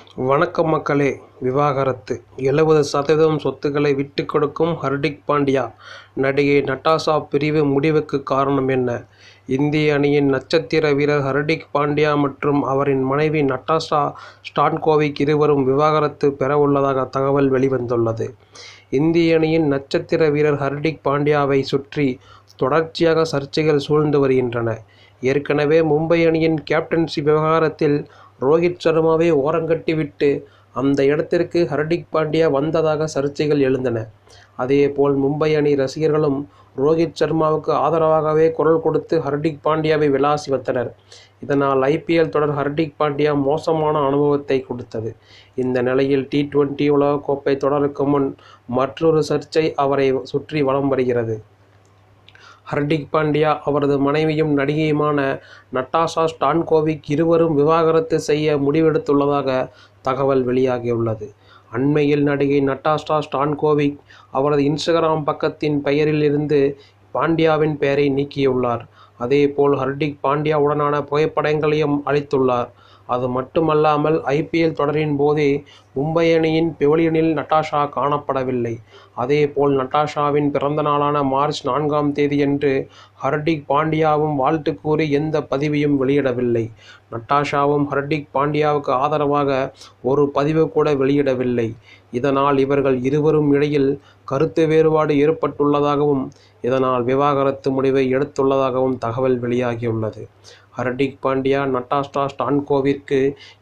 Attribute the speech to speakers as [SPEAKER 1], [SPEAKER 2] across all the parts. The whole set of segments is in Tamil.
[SPEAKER 1] வணக்கம் மக்களே. விவாகரத்து 70% சொத்துக்களை விட்டுக் கொடுக்கும் ஹர்திக் பாண்டியா. நடிகை நடாஷா பிரிவு முடிவுக்கு காரணம் என்ன? இந்திய அணியின் நட்சத்திர வீரர் ஹர்திக் பாண்டியா மற்றும் அவரின் மனைவி நடாஷா ஸ்டான்கோவிக் இருவரும் விவாகரத்து பெறவுள்ளதாக தகவல் வெளிவந்துள்ளது. இந்திய அணியின் நட்சத்திர வீரர் ஹர்திக் பாண்டியாவை சுற்றி தொடர்ச்சியாக சர்ச்சைகள் சூழ்ந்து வருகின்றன. ஏற்கனவே மும்பை அணியின் கேப்டன்சி விவகாரத்தில் ரோஹித் சர்மாவை ஓரங்கட்டிவிட்டு அந்த இடத்திற்கு ஹர்திக் பாண்டியா வந்ததாக சர்ச்சைகள் எழுந்தன. அதேபோல் மும்பை அணி ரசிகர்களும் ரோஹித் சர்மாவுக்கு ஆதரவாகவே குரல் கொடுத்து ஹர்திக் பாண்டியாவை விளாசி வந்தனர். இதனால் IPL தொடர் ஹர்திக் பாண்டியா மோசமான அனுபவத்தை கொடுத்தது. இந்த நிலையில் T20 உலகக்கோப்பை தொடருக்கு முன் மற்றொரு சர்ச்சை அவரை சுற்றி வலம் வருகிறது. ஹர்திக் பாண்டியா அவரது மனைவியும் நடிகையுமான நடாஷா ஸ்டான்கோவிக் இருவரும் விவாகரத்து செய்ய முடிவெடுத்துள்ளதாக தகவல் வெளியாகியுள்ளது. அண்மையில் நடிகை நடாஷா ஸ்டான்கோவிக் அவரது இன்ஸ்டாகிராம் பக்கத்தின் பெயரில் இருந்து பாண்டியாவின் பெயரை நீக்கியுள்ளார். அதேபோல் ஹர்திக் பாண்டியாவுடனான புகைப்படங்களையும் அளித்துள்ளார். அது மட்டுமல்லாமல் IPL தொடரின் போதே மும்பை அணியின் பெவிலியனில் நடாஷா காணப்படவில்லை. அதேபோல் நடாஷாவின் பிறந்த நாளான மார்ச் 4ஆம் தேதியன்று ஹர்திக் பாண்டியாவும் வாழ்த்து கூறி எந்த பதிவையும் வெளியிடவில்லை. நடாஷாவும் ஹர்திக் பாண்டியாவுக்கு ஆதரவாக ஒரு பதிவு கூட வெளியிடவில்லை. இதனால் இவர்கள் இருவரும் இடையில் கருத்து வேறுபாடு ஏற்பட்டுள்ளதாகவும் இதனால் விவாகரத்து முடிவை எடுத்துள்ளதாகவும் தகவல் வெளியாகியுள்ளது. ஹர்திக் பாண்டியா நடாஷா ஸ்டான்கோவிற்கு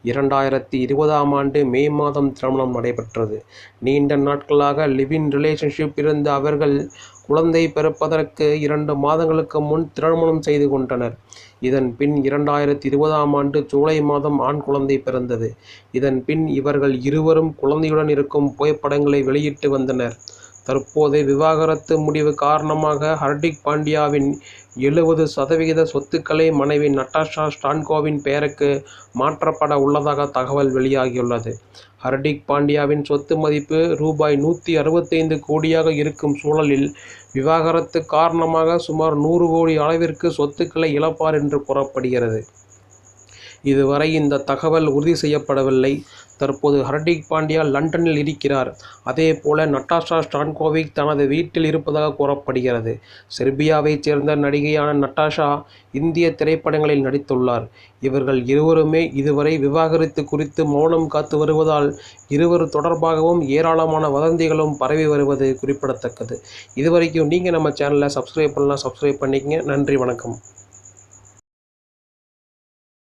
[SPEAKER 1] 2020ஆம் ஆண்டு மே மாதம் திருமணம் நடைபெற்றது. நீண்ட நாட்களாக லிவ்-இன் ரிலேஷன்ஷிப் இருந்த அவர்கள் குழந்தை பிறப்பதற்கு 2 மாதங்களுக்கு முன் திருமணம் செய்து கொண்டனர். இதன் பின் 2020ஆம் ஆண்டு ஜூலை மாதம் ஆண் குழந்தை பிறந்தது. இதன் பின் இவர்கள் இருவரும் குழந்தையுடன் இருக்கும் புகைப்படங்களை வெளியிட்டு வந்தனர். தற்போது விவாகரத்து முடிவு காரணமாக ஹர்திக் பாண்டியாவின் 70% சொத்துக்களை மனைவி நடாஷா ஸ்டான்கோவின் பெயருக்கு மாற்றப்பட உள்ளதாக தகவல் வெளியாகியுள்ளது. ஹர்திக் பாண்டியாவின் சொத்து மதிப்பு ரூபாய் 165 கோடியாக இருக்கும் சூழலில் விவாகரத்து காரணமாக சுமார் 100 கோடி அளவிற்கு சொத்துக்களை இழப்பார் என்று கூறப்படுகிறது. இதுவரை இந்த தகவல் உறுதி செய்யப்படவில்லை. தற்போது ஹர்திக் பாண்டியா லண்டனில் இருக்கிறார். அதேபோல நடாஷா ஸ்டான்கோவிக் தனது வீட்டில் இருப்பதாக கூறப்படுகிறது. செர்பியாவைச் சேர்ந்த நடிகையான நடாஷா இந்திய திரைப்படங்களில் நடித்துள்ளார். இவர்கள் இருவருமே இதுவரை விவாகரத்து குறித்து மௌனம் காத்து வருவதால் இருவர் தொடர்பாகவும் ஏராளமான வதந்திகளும் பரவி வருவது குறிப்பிடத்தக்கது. இதுவரைக்கும் நீங்கள் நம்ம சேனலை சப்ஸ்கிரைப் பண்ணலாம், சப்ஸ்கிரைப் பண்ணிக்கங்க. நன்றி, வணக்கம்.